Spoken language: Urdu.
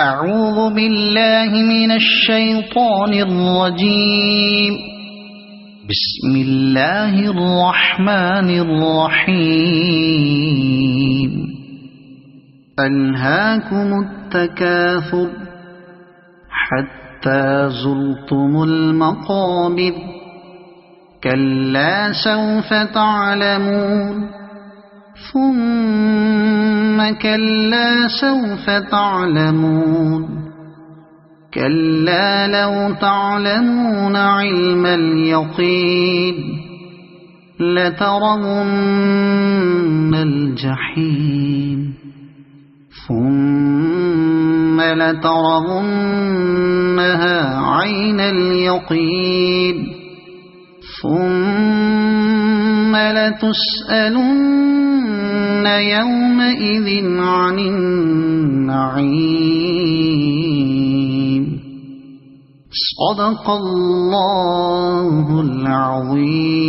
أعوذ بالله من الشيطان الرجيم. بسم الله الرحمن الرحيم. ألهاكم التكاثر حتى زرتم المقابر كلا سوف تعلمون ثم كلا سوف تعلمون كلا لو تعلمون علم اليقين لترون الجحيم ثم لترونها عين اليقين ثم لتسألن يومئذ عن النعيم. صدق الله العظيم.